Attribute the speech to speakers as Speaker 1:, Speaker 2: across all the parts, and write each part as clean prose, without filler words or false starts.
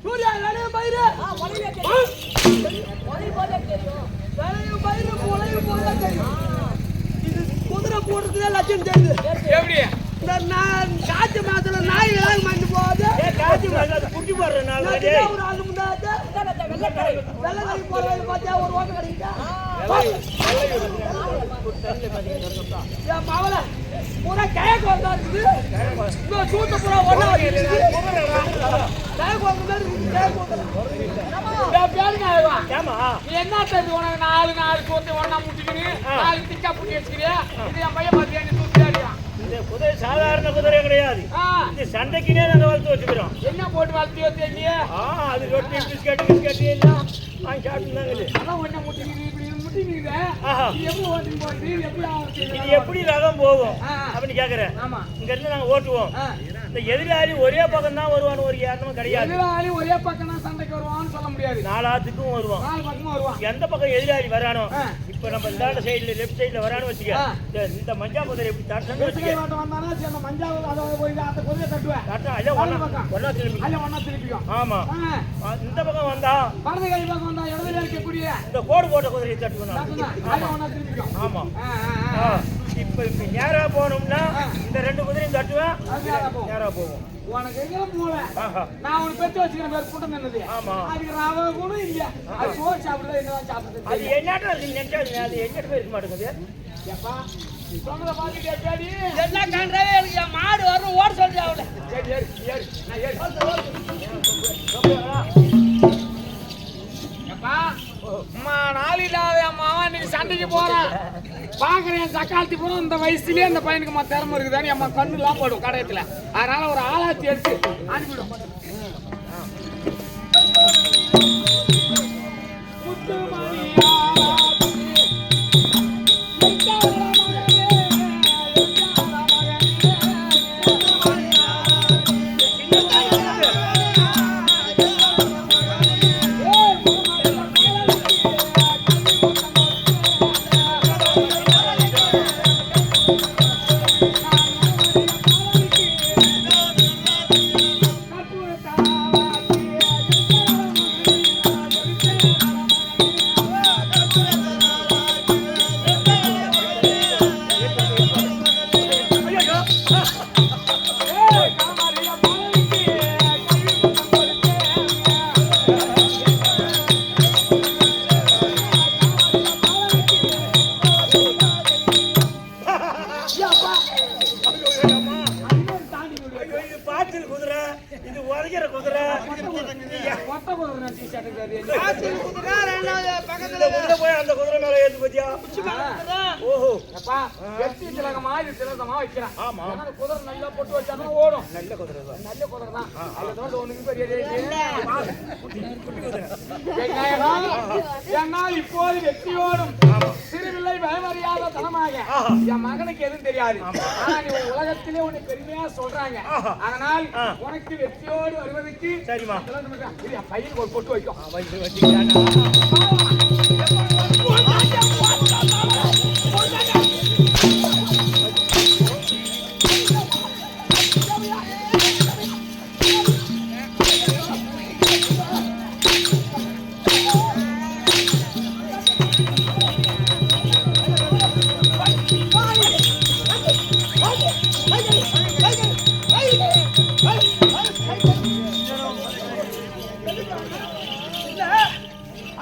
Speaker 1: சூர்யா விளையும் பயிறு இது குதிரை போடுறதுதான் லட்சம் தெரியுது. எப்படி நான் காற்று மாசத்துல நாய் எல்லாம் மஞ்சு போகுது. காற்று மாசம் குட்டி போடுற நாள் ஒரு ஆள் முன்னாடி வெள்ளக்கரை போறது பார்த்தா ஒரு ஓட்டு கிடைக்குதா மாவள பூரா கயக்கு வந்தா இருக்குது. சூத்த பூரா ஒன்னா என்ன தம்பி உனக்கு நாலு சூத்தை ஒன்னா முட்டிக்கினு 4 திக்கா புட்டி வச்சுக்கிறியா? இது என் பையன் பார்த்தியா நீ தூக்கியா? இந்த குதிரை சாதாரண குதிரை கிடையாது. இந்த சண்டைக்குனே நாங்க வளர்த்து வச்சுக்கிறோம். என்ன போட்டு வளர்த்து வச்சீங்க? அது ரொட்டி பிஸ்கட் எல்லாம் வாங்கி சாப்பிட்டுனாங்க. அதான் ஒண்ணா முட்டிக்கிட்டு இப்படி முட்டிக்கிட்டு எப்படி ஓட்டி போட்டு எப்படி எப்படி ரகம் போகும் அப்படின்னு கேக்குறேன். இங்க இருந்து நாங்க ஓட்டுவோம். இந்த எதிராளி ஒரே பக்கம் தான் வருவான்னு ஒரு ஏறணும் கிடையாது. எதிராளி ஒரே பக்கம் தான் சண்டைக்கு வருவான்னு சொல்ல முடியாது. 4 ஆத்துக்கும் வருவான். 4 பக்கமும் வருவான். எந்த பக்கம் எதிராளி வரானோ இப்ப நம்ம இந்த சைடுல லெஃப்ட் சைடுல வரானு வச்சுக்க. இந்த மஞ்சா குதிரை எப்படி தட்டணும் வச்சுக்க. வந்தானா அந்த மஞ்சா அத போய் அந்த குதிரை தட்டுவேன். தட்ட அல்ல ஒண்ணா திருப்பி. அல்ல ஒண்ணா திருப்பியும். ஆமா. இந்த பக்கம் வந்தா வலது கை பக்கம் வந்தா இடதுல இருக்கக்கூடிய இந்த கோடு போட்ட குதிரையை தட்டுவேன். அல்ல ஒண்ணா திருப்பியும். ஆமா. இப்ப நேரா போனோம்னா இந்த 2 குதிரையும் தட்டுவேன். நேரா போவோம். உனக்கு எங்க போல நான் உனக்கு பெற்று வச்சுக்கிறேன் பேர் கூட்டம் என்னது. ஆமா. அதுக்கு ராவ கூட இல்ல. அது சோறு சாப்பிடுறது என்னதான் சாப்பிடுறது. அது என்னடா நினைச்சா அது எங்கிட்ட போய் இருக்க மாட்டேங்குது. ஏப்பா சொன்னத பாத்து கேட்டாடி என்ன கண்டவே எனக்கு மாடு வரும் ஓட சொல்லி அவள. சரி ஏறு நான் ஏறு. ஏப்பா அம்மா நாளிலாவே அம்மாவா நீ சண்டைக்கு போறேன். பாக்குறேன் சக்காலத்தி போறோம். இந்த வயசுலயே அந்த பையனுக்கு திறமை இருக்குதான்னு அம்மா கண்ணுலாம் போடும் கடையத்துல. அதனால ஒரு ஆளாத்தி எடுத்து அனுப்பிடும். இப்போது வெற்றியோடும் சிறுவில்லை பயமறியாத தனமாக என் மகனுக்கு எதுவும் தெரியாது. ஆனா நீ உலகத்திலே உன்னை பெருமையா சொல்றாங்க. அதனால் உனக்கு வெற்றியோடு வருவதற்கு சரிமா பையனுக்கு ஒரு பொட்டு வைக்கும்.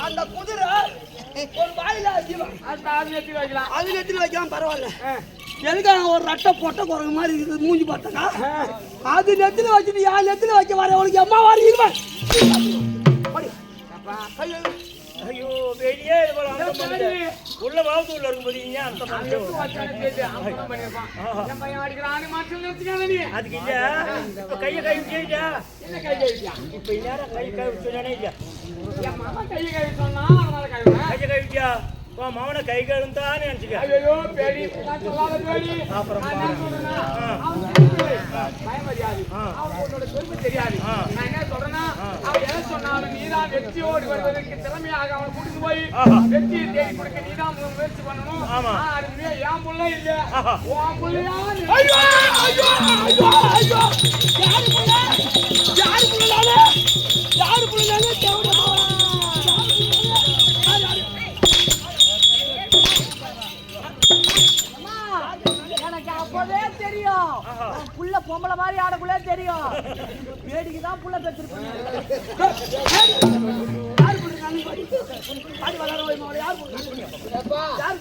Speaker 1: அந்த குதிரை ஒரு வாயில அது நெத்தில வைக்கலாம் பரவாயில்ல. எதுக்காக ஒரு ரட்டை பொட்டை குரங்கு மாதிரி இருக்குது மூஞ்சி பார்த்தா அது நெத்தில வச்சுட்டு யார் நெத்தில வைக்க வர உனக்கு அம்மா வாரி இருவேன். ஐயோ வெளியே உள்ள வாழ்த்து உள்ள இருக்கும்போது அதுக்கு இல்ல கையை கை விட்டா என்ன கை கழிச்சா இப்ப நேரம் கை கை விட்டானே இல்ல கையை கை சொன்னா கையை கை விட்டியா மவனை கை கழுந்தான்னு நினைச்சுக்க. ஐயோ பேடி சொல்லாத பேடி அப்புறம் பயமரியாது அவனோட பெருமை தெரியாது. நான் என்ன சொல்றேன்னா அவன் எதை சொன்னாலும் நீதான் வெற்றியோடு வருவதற்கு திறமையாக அவனை கூட்டிட்டு போய் வெற்றியை தேடி கொடுக்க நீதான் முயற்சி பண்ணணும். அதுவே என் புள்ள இல்ல உன் புள்ளையா. ஐயோ ஐயோ ஐயோ ஐயோ யாரு புள்ள
Speaker 2: தெரியும். புள்ள பொம்பளை மாதிரி ஆடக்குள்ளே தெரியும். வேடிக்கை தான் புள்ள பெற்றிருப்பேன். யார் கொடுத்தாங்க பாடி வளர யார்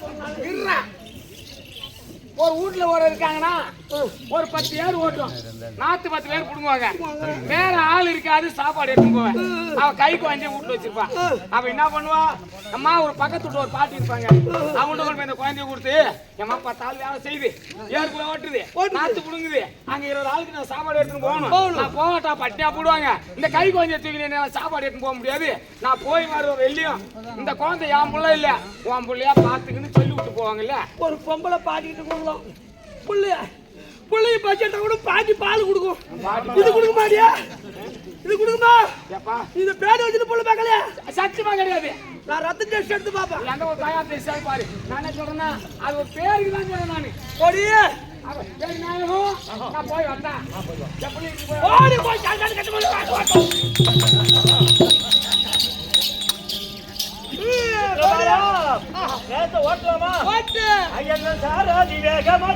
Speaker 2: கொடுத்தாங்க?
Speaker 1: ஒரு வீட்டுல ஒரு இருக்காங்கன்னா ஒரு 10 பேர் ஓட்டும், 10 பேர் குடும்பங்க. மேல ஆள் இருக்காது, சாப்பாடு எடுத்துன்னு போவேன். அவன் கைக்கு வாங்கி வீட்டுல வச்சிருப்பான். அவன் என்ன பண்ணுவா, அம்மா ஒரு பக்கத்து வீட்டு ஒரு பாட்டி இருப்பாங்க, அவங்கள்ட்ட கொண்டு போய் இந்த குழந்தைய கொடுத்து எம்மா 10 ஆள் வேலை செய்யுது, ஏற்குள்ள ஓட்டுது, நாத்து குடுங்குது, அங்க 20 ஆளுக்கு நான் சாப்பாடு எடுத்துன்னு போகணும். நான் போகட்டா பட்டியா போடுவாங்க. இந்த கை குழந்தைய தூக்கி சாப்பாடு எடுத்துன்னு போக முடியாது, நான் போய் வர வெள்ளியும் இந்த குழந்தை என் பிள்ளை இல்ல உன் பிள்ளையா பாத்துக்குன்னு சொல்லி விட்டு போவாங்கல்ல.
Speaker 2: ஒரு பொம்பளை பாட்டிட்டு புள்ளைய பச்சை கூட பாட்டி பால் கொடுக்கும். இது கொடுக்க மாட்டியா? இது கொடுக்குமா? இது பேட வச்சுட்டு புள்ள பார்க்கலையா?
Speaker 1: சத்தியமா கிடையாது.
Speaker 2: நான் ரத்த டெஸ்ட் எடுத்து பாப்பேன்.
Speaker 1: எந்த ஒரு தயார் டெஸ்ட் பாரு. நான் சொல்றேன்னா அது ஒரு பேருக்கு தான் சொல்றேன். நானு
Speaker 2: ஓடியே
Speaker 1: நான் போய் வந்தேன்.
Speaker 2: ஓடி போய் கட்டு
Speaker 3: ஓட்டலாமா?
Speaker 2: ஓட்டு
Speaker 3: ஐயா சாரா வேகமா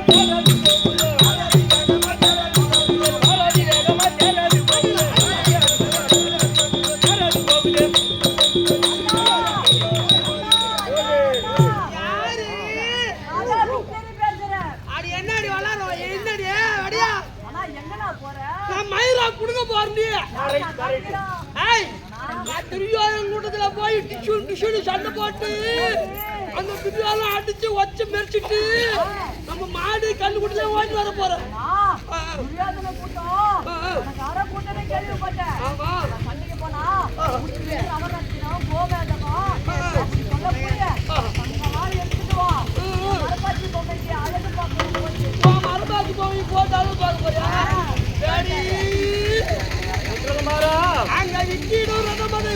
Speaker 2: கூட்டத்துல போய் டிஷ்யூ சண்டை போட்டு அந்த பிடிவாலும் அடிச்சு வச்சு மெரிச்சிட்டு நம்ம மாடு கண்ணு குட்டில ஓடி வர போறோம். மரபாக்கு போய் போட்டாலும் பார்க்க போறியா? அங்க விக்கிடும் ரதமதை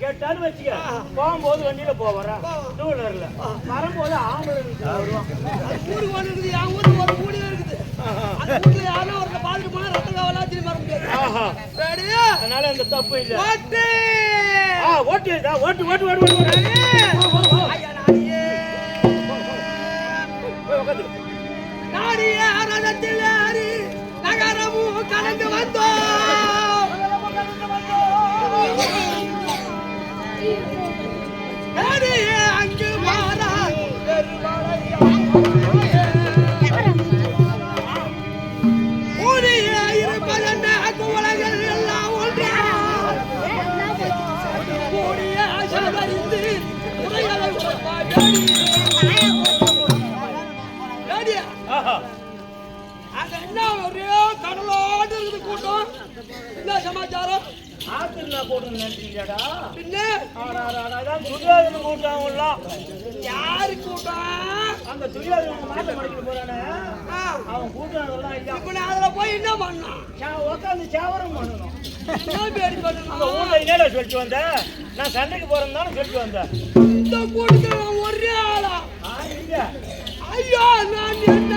Speaker 3: கேட்டான்னு வச்சுக்க, போகும்போது வண்டியில போறேன், டூ வீலர்ல வரும்போது ஆம்பளை
Speaker 2: ஊருக்கு இருக்குது. என் ஊருக்கு ஒரு கூடி இருக்குது. அந்த யாரும் ஒரு பாத்துட்டு போனா ரத்த காவலா திரும்பி வர முடியாது.
Speaker 3: அதனால இந்த தப்பு இல்லை.
Speaker 2: ஓட்டு
Speaker 3: ஓட்டு ஓட்டு ஓட்டு ஓட்டு ஓட்டு
Speaker 2: நாடிய ரதத்தில் ஏறி நகரமும் கலந்து வந்தோம். அங்கு மாறா ஊரிய இருப்பதென்ன குவளைகள் எல்லாம் ஒன்றா கூடிய சதறிந்து உரைகளை அங்க என்ன ஒரே கடலோடு இருக்குது கூட்டம். என்ன சமாச்சாரம்?
Speaker 3: ஆத்துல போட்டு நினைச்சீங்கடா?
Speaker 2: பின்ன
Speaker 3: துரியோதன கூட்டம்.
Speaker 2: யாரு கூட்டம்?
Speaker 3: அந்த துரியோதன மாட்ட மடிக்க போறானே அவன் கூட்டம் அதெல்லாம் இல்ல.
Speaker 2: இப்ப நான் அதுல போய் என்ன பண்ணா?
Speaker 3: உட்காந்து சேவரம் பண்ணணும்.
Speaker 2: ஊர்ல
Speaker 3: சொல்லிட்டு வந்தேன், நான் சண்டைக்கு போறேன்னு தானே சொல்லிட்டு வந்தேன்.
Speaker 2: இந்த கூட்டத்துல ஒரே ஆளா? ஐயா நான் என்ன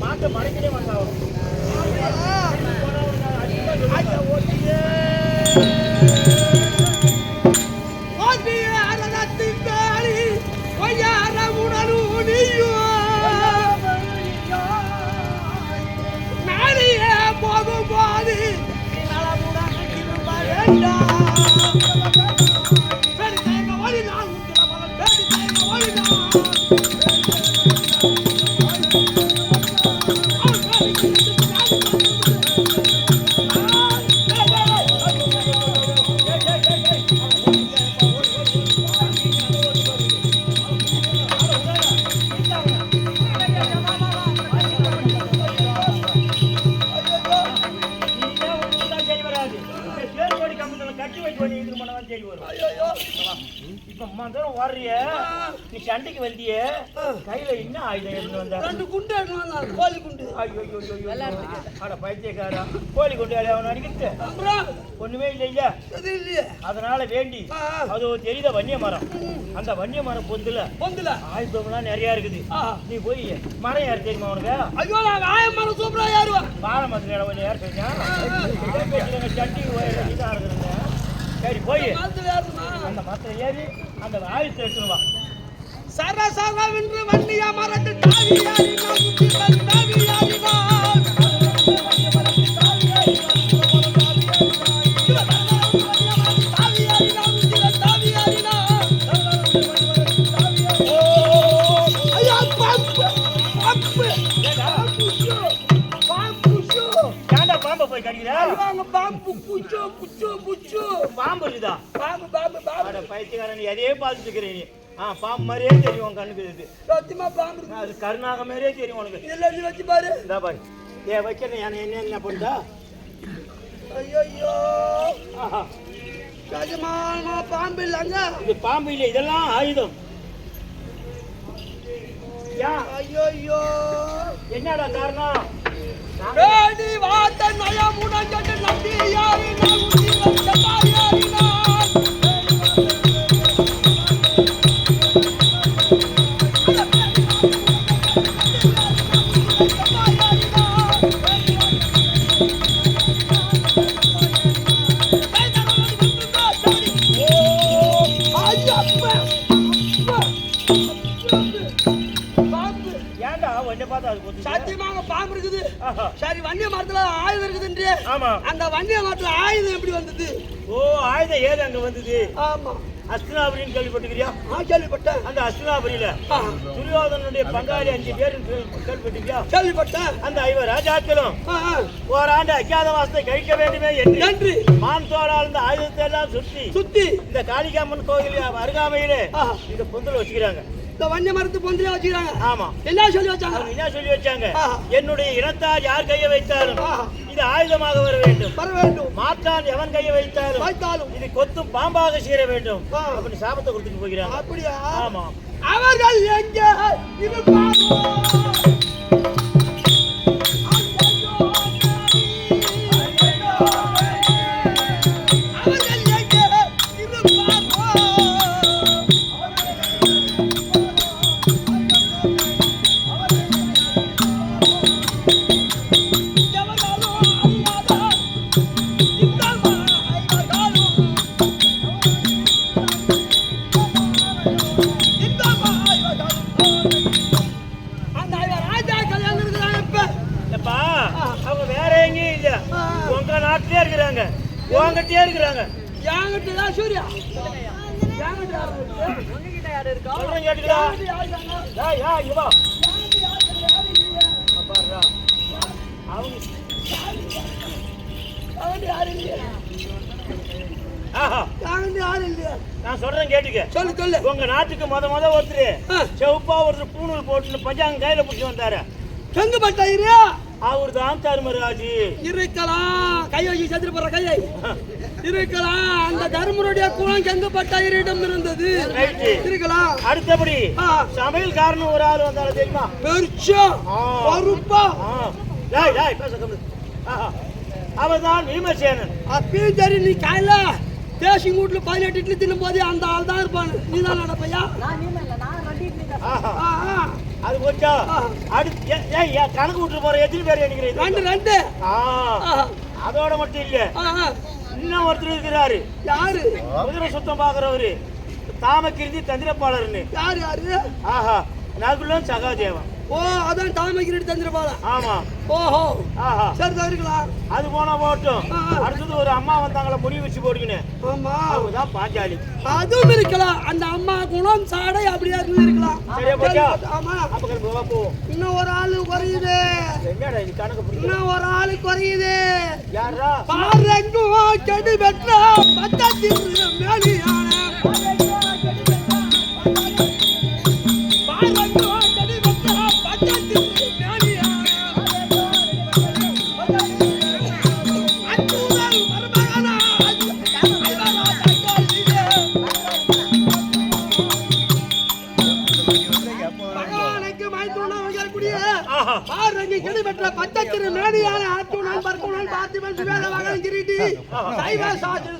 Speaker 3: மாட்டை மறைக்கவே மாட்டாங்க. நீ சண்டைக்கு வந்திய கையில என்ன ஆயுதம் எடுத்து வந்த?
Speaker 2: 2 குண்டு எடுத்து வந்தான், கோழி குண்டு.
Speaker 3: ஐயோ அட பைத்தியக்காரா, கோழி குண்டு அவன் அடிக்கிட்டு ஒண்ணுமே இல்லையா? அதனால வேண்டி அது ஒரு தெரியுத வன்னிய மரம். அந்த வன்னிய மரம் பொந்துல ஆயுதம்லாம் நிறைய இருக்குது. நீ போய் மரம் யாரு தெரியுமா உனக்கு?
Speaker 2: ஐயோ நான் ஆய மரம் சூப்பரா ஏறுவேன்.
Speaker 3: பால மரத்துல கொஞ்சம் யார் தெரிஞ்சா சண்டி இதாக இருக்குதுங்க. சரி போய் அந்த மரத்துல ஏறி அந்த ஆயுதத்தை எடுத்துன்னு வா.
Speaker 2: சரசரவென்று வன்னிய மரத்து தாவியாரினா சுத்திகள் தாவியாரினா
Speaker 3: போய் கடிக்கிறா
Speaker 2: பாம்பு புச்சு புச்சு புச்சு
Speaker 3: பாம்பு இருக்குதா?
Speaker 2: பாம்பு பாம்பு பாம்பு
Speaker 3: பைத்தியக்காரன் அதே பார்த்துட்டு இருக்கிறேன் நீ. பாம்பு மாதிரியே தெரியும் உன் கண்ணுக்கு இது.
Speaker 2: சத்தியமா பாம்பு
Speaker 3: அது கருணாக மாதிரியே தெரியும் உனக்கு.
Speaker 2: இல்ல நீ வச்சு பாரு.
Speaker 3: இதா பாரு. வைக்கிறேன் என்ன பண்ணுதா?
Speaker 2: ஐயோ ராஜமா பாம்பு இல்லங்க.
Speaker 3: இது பாம்பு இல்லை, இதெல்லாம் ஆயுதம்.
Speaker 2: ஐயோ
Speaker 3: என்னடா காரணம்?
Speaker 2: வேடி வாத்த நயா முனஞ்சட்டு நம்பி யாரினா உச்சி வச்சா யாரினா சத்தியமாக பாம்பு இருக்குது. சரி வன்னிய மரத்துல ஆயுதம் இருக்குதுன்றே.
Speaker 3: ஆமா.
Speaker 2: அந்த வன்னிய மரத்துல ஆயுதம் எப்படி வந்தது?
Speaker 3: ஆயுதம் ஏது அங்க வந்தது?
Speaker 2: ஆமா.
Speaker 3: அஸ்தினாபுரின்னு கேள்விப்பட்டிருக்கியா?
Speaker 2: கேள்விப்பட்டேன்.
Speaker 3: அந்த அஸ்தினாபுரியில துரியோதனுடைய பங்காளி 5 பேர் கேள்விப்பட்டிருக்கியா?
Speaker 2: கேள்விப்பட்டேன்.
Speaker 3: அந்த 5 ராஜாக்களும் ஓராண்டு அஜாதவாசத்தை கழிக்க வேண்டுமே என்று மான் தோளால் இந்த ஆயுதத்தை எல்லாம் சுத்தி இந்த காளிகாம்மன் கோயில் அருகாமையிலே இந்த பொந்தல் வச்சுக்கிறாங்க.
Speaker 2: இந்த வன்னிய மரத்து பொந்திலே வச்சுக்கிறாங்க.
Speaker 3: ஆமா.
Speaker 2: என்ன சொல்லி வச்சாங்க?
Speaker 3: என்ன சொல்லி வச்சாங்க? என்னுடைய இனத்தார் யார் கையை வைத்தாலும் இது ஆயுதமாக வர வேண்டும். மாற்றான் எவன் கையை வைத்தாலும் இது கொத்தும் பாம்பாக சீர வேண்டும் அப்படின்னு சாபத்தை கொடுத்துட்டு போகிறாங்க.
Speaker 2: அப்படியா?
Speaker 3: ஆமா.
Speaker 2: அவர்கள் எங்கே
Speaker 3: உங்ககிட்டயே இருக்கிறாங்க.
Speaker 2: யாங்கிட்ட தான் சூர்யா. யாங்கிட்ட யாரு இருக்கு? உங்ககிட்ட யாரு இருக்கா?
Speaker 3: சொல்றேன் கேட்டுடா. டேய் இங்க வா. பாருடா. அவங்க
Speaker 2: யாரு இல்லையா? யாரு இல்லையா?
Speaker 3: நான் சொல்றேன் கேட்டுக்க.
Speaker 2: சொல்லு.
Speaker 3: உங்க நாட்டுக்கு முத ஒருத்தர் செவப்பா ஒருத்தர் பூணூல் போட்டு பஞ்சாங்க கையில பிடிச்சி வந்தாரு.
Speaker 2: செங்கு பட்டாயிரியா?
Speaker 3: அவர் தான் தர்மராஜி.
Speaker 2: இருக்கலாம் கை வச்சு செத்துட்டு போற கையை இருக்கலாம். அந்த தர்மருடைய குலம் செங்கு பட்டாயிரிடம் இருந்தது. இருக்கலாம்.
Speaker 3: அடுத்தபடி சமையல்காரன் ஒரு ஆள் வந்தாலும் தெரியுமா?
Speaker 2: பெருச்சா பருப்பா.
Speaker 3: அவர் தான் பீமசேனன்.
Speaker 2: அப்பயும் சரி, நீ காயில தேசி வீட்டுல 18 இட்லி தின்னும் போது அந்த ஆள் தான் இருப்பான். நீ தான் நடப்பையா?
Speaker 3: அது கொஞ்சம் கணக்கு விட்டு போற எத்தனை பேர் நினைக்கிறேன்?
Speaker 2: 2
Speaker 3: அதோட மட்டும் இல்ல, இன்னும் ஒருத்தர் இருக்கிறாரு.
Speaker 2: யாரு?
Speaker 3: குதிரை சுத்தம் பாக்குறவரு, தாமகிருதி தந்திரப்பாளர்னு.
Speaker 2: யாரு யாரு?
Speaker 3: ஆஹா, நகுலம் சகாதேவன்.
Speaker 2: ஓ, அதான் தாமகிரடி தந்திரபாலா.
Speaker 3: ஆமா.
Speaker 2: ஓஹோ.
Speaker 3: ஆஹா,
Speaker 2: சரி தான் இருக்கலாம்.
Speaker 3: அது போனா போட்டும். அடுத்தது ஒரு அம்மா வந்தாங்களா, முடி வச்சு போடுங்கன்னு.
Speaker 2: ஆமா,
Speaker 3: அவங்கதான் பாஞ்சாலி.
Speaker 2: அதுவும் இருக்கலாம். அந்த அம்மா குணம் சாடை அப்படியே இருக்கலாம்.
Speaker 3: சரியா போச்சா?
Speaker 2: ஆமா.
Speaker 3: அப்ப போவோம்.
Speaker 2: இன்னும் ஒரு ஆளு குறையுது.
Speaker 3: என்னடா இது கணக்கு புரியுது?
Speaker 2: இன்னும் ஒரு ஆளு குறையுது.
Speaker 3: யாரா?
Speaker 2: பாருங்கும் கெடு பெற்ற பத்தத்தின் மேலியான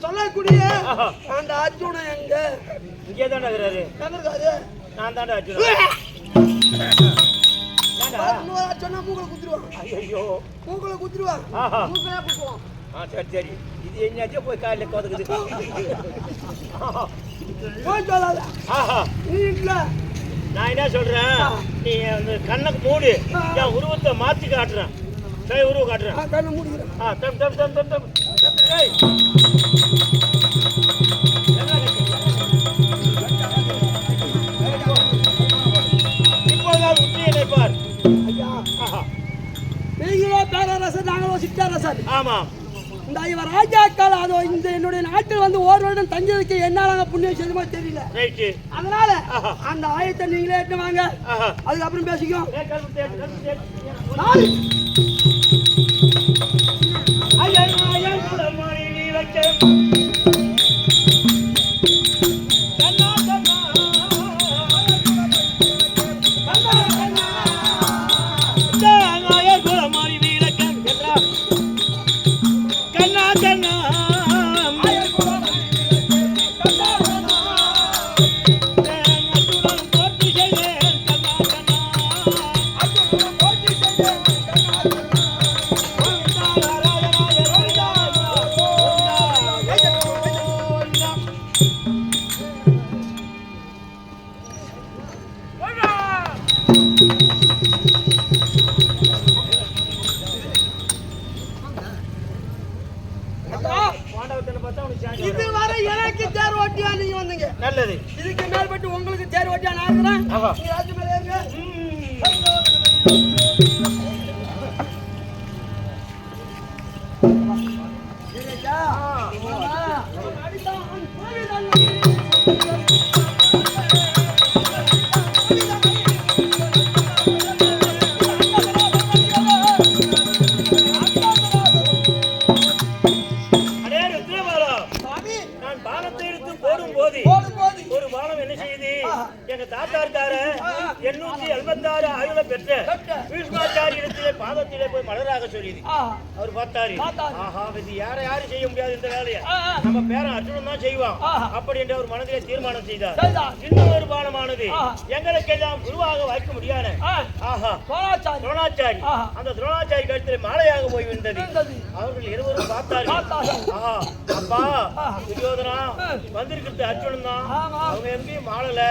Speaker 2: சொல்லக்கூடிய அந்த அர்ஜுனன் எங்க?
Speaker 3: இங்கேதான் இருக்கிறாரு. நான் தாண்டா அர்ஜுனன்.
Speaker 2: சொன்னா மூக்களை குத்துருவான்.
Speaker 3: ஐயோ,
Speaker 2: மூக்களை குத்துருவான்.
Speaker 3: சரி சரி, இது என்னாச்சும் போய் காலையில் கோதுக்குது.
Speaker 2: போய் சொல்லாத. நீ இல்ல,
Speaker 3: நான் என்ன சொல்றேன், நீ அந்த கண்ணுக்கு மூடு, என் உருவத்தை மாத்தி காட்டுறேன். சரி, உருவம் காட்டுறேன்.
Speaker 2: கண்ணை மூடிக்கிறேன்.
Speaker 3: தம் தம் தம் தம் தம். ஏய், இப்போதான் உச்சியை நினைப்பார்.
Speaker 2: ஐயா, நீங்களோ பேரரசர், நாங்களோ சிற்றரசர்.
Speaker 3: ஆமா.
Speaker 2: இந்த இவர் ராஜாக்கள் அதோ இந்த என்னுடைய நாட்டில் வந்து ஒரு வருடம் தஞ்சதுக்கு என்னால புண்ணியம் செய்யுமா தெரியல. அதனால அந்த ஆயத்தை நீங்களே எட்டு வாங்க, அதுக்கப்புறம் பேசிக்கோ. இதுவரை எனக்கு தேர் ஓட்டியா நீங்க வந்தீங்க. நல்லது. இதுக்கு மேல்பட்டு உங்களுக்கு தேர் ஓட்டியா நான் இருக்கிறேன். நீங்க ராஜ்ய மேல ஏறுங்க.
Speaker 3: ஒரு பானம் என்ன செய்யுது, எங்க தாத்தா இருக்காரு 886 ஆயுள பெற்ற பீஷ்மாச்சாரி இடத்திலே பாதத்திலே போய் மலராக சொல்லியது. அவர் பார்த்தாரு, ஆஹா, இது யாரு செய்ய முடியாது இந்த வேலையை, நம்ம பேரன் அர்ஜுனன் தான் செய்வான் அப்படி என்று அவர் மனதிலே தீர்மானம் செய்தார். இன்னும் ஒரு பானமானது எங்களுக்கெல்லாம் குருவாக வைக்க முடியாது. ஆஹா, துரோணாச்சாரி, அந்த துரோணாச்சாரி கழுத்திலே மாலையாக போய் வந்தது. அவர்கள் இருவரும் பார்த்தார்கள், ஆஹா, அப்பா துரியோதனா வந்திருக்கிறது அர்ஜுனன் தான், அவங்க எங்கேயும் மாளல,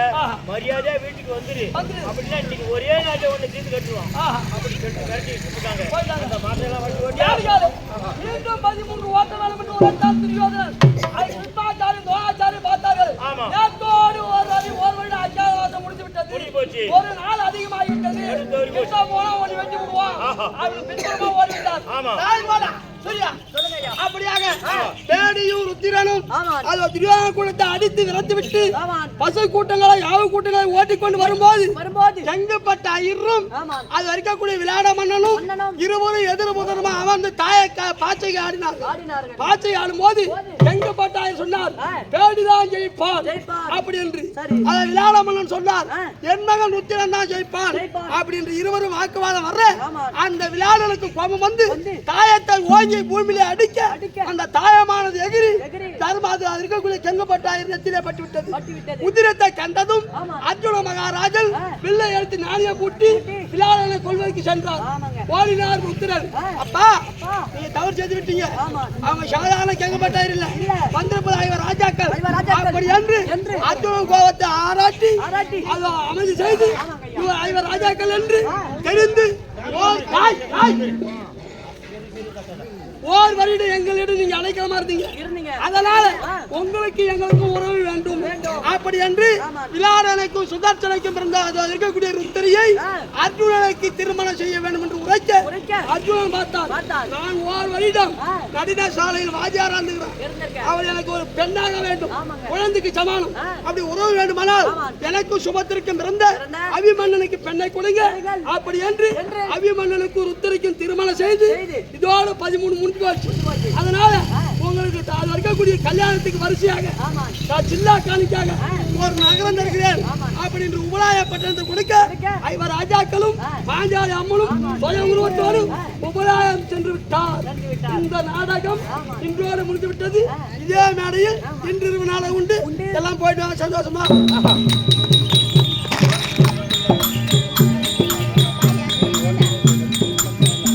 Speaker 3: மரியாதையா வீட்டுக்கு வந்துரு, அப்படின்னா இன்னைக்கு ஒரே நாட்டை ஒண்ணு தீர்த்து கட்டுவான் அப்படி கட்டி மிரட்டி வச்சுட்டாங்க. அந்த மாட்டையெல்லாம் வண்டி ஓட்டியா
Speaker 2: 13 ஓட்ட வேலை பண்ணி உரைத்தான் துரியோதனன். கிருஷ்ணாச்சாரி துரோணாச்சாரி பார்த்தார்கள். நேத்தோடு ஒரு வருடம் அஜ்ஞாதவாசம் முடிந்து விட்டது. ஒரு நாள் அதிகமாகிவிட்டது. கிருஷ்ணா போனா ஒண்ணு வெட்டி விடுவான். அவர்கள் பின்புறமா ஓடிவிட்டார். அப்படியாக பேடியும் ருத்திரனும் அது துரியோதன கூட்டத்தை அடித்து விரட்டு விட்டு பசு கூட்டங்களை யாவு கூட்டங்களை ஓட்டிக்கொண்டு வரும்போது செங்கப்பட்ட ஐயரும் அது வரைக்கக்கூடிய விளையாட மன்னனும் இருவரும் எதிர் முதலுமா அமர்ந்து தாயை பாச்சை ஆடினார்கள். பாச்சை ஆடும் போது செங்கப்பட்ட ஐயர் சொன்னார், பேடி உத்தரடிதான் ஜெயிப்பான் அப்படி என்று அதை விளையாடமன்னன் சொன்னார் என் மகன் உத்திரன் தான் ஜெயிப்பான் அப்படி என்று இருவரும் வாக்குவாதம் வர்ற அந்த விளையாடலுக்கு கோபம் வந்து தாயத்தை ஓங்கி பூமியிலே அடிக்க அந்த தாயமானது எகிரி தர்மாது இருக்கக்கூடிய செங்கப்பட்டாயிரம் நெத்திலே பட்டு விட்டது உதிரத்தை கண்டதும் அர்ஜுன மகாராஜன் வில்லை எடுத்து நாணிய கூட்டி விளையாடலை கொள்வதற்கு சென்றார் ஓடினார் உத்திரன் அப்பா நீங்க தவறு செய்து விட்டீங்க அவங்க சாதாரண செங்கப்பட்டாயிரம் இல்ல வந்திருப்பது ஐவர் ராஜாக்கள் அப்படி என்று அர்ஜுன கோபத்தை ஆராட்டி அதை அமைதி செய்து ஐவர் ராஜாக்கள் என்று தெரிந்து ஓர் வருடம் எங்களிடம் நீங்க அழைக்காம இருந்தீங்க அதனால உங்களுக்கு எங்களுக்கு உறவு வேண்டும் அப்படி என்று விளையாடனுக்கும் சுதர்சனைக்கும் பிறந்த இருக்கக்கூடிய ருத்தரியை அர்ஜுனனுக்கு திருமணம் செய்ய வேண்டும் என்று உரைக்க அர்ஜுனன் பார்த்தார் நான் ஓர் வருடம் கடின சாலையில் வாஜியாரா இருந்துகிறேன் அவள் எனக்கு ஒரு பெண்ணாக வேண்டும் குழந்தைக்கு சமானம் அப்படி உறவு வேண்டுமானால் எனக்கு சுபத்திற்கும் பிறந்த அபிமன்னனுக்கு பெண்ணை கொடுங்க அப்படி என்று அபிமன்னனுக்கு ருத்தரிக்கும் திருமணம் செய்து இதோடு 13 அதனால உங்களுக்கு இருக்கக்கூடிய கல்யாணத்துக்கு வரிசையாக சில்லா காணிக்காக ஒரு நகரம் இருக்கிறேன் அப்படி என்று உபலாய பட்டணத்தை கொடுக்க ஐவர் ராஜாக்களும் பாஞ்சாலி அம்மனும் சுயம் உருவத்தோடும் உபலாயம் சென்று விட்டார் இந்த நாடகம் இன்றோடு முடிந்து விட்டது இதே மேடையில் இன்றிரவு நாளை உண்டு எல்லாம் போயிட்டு சந்தோஷமா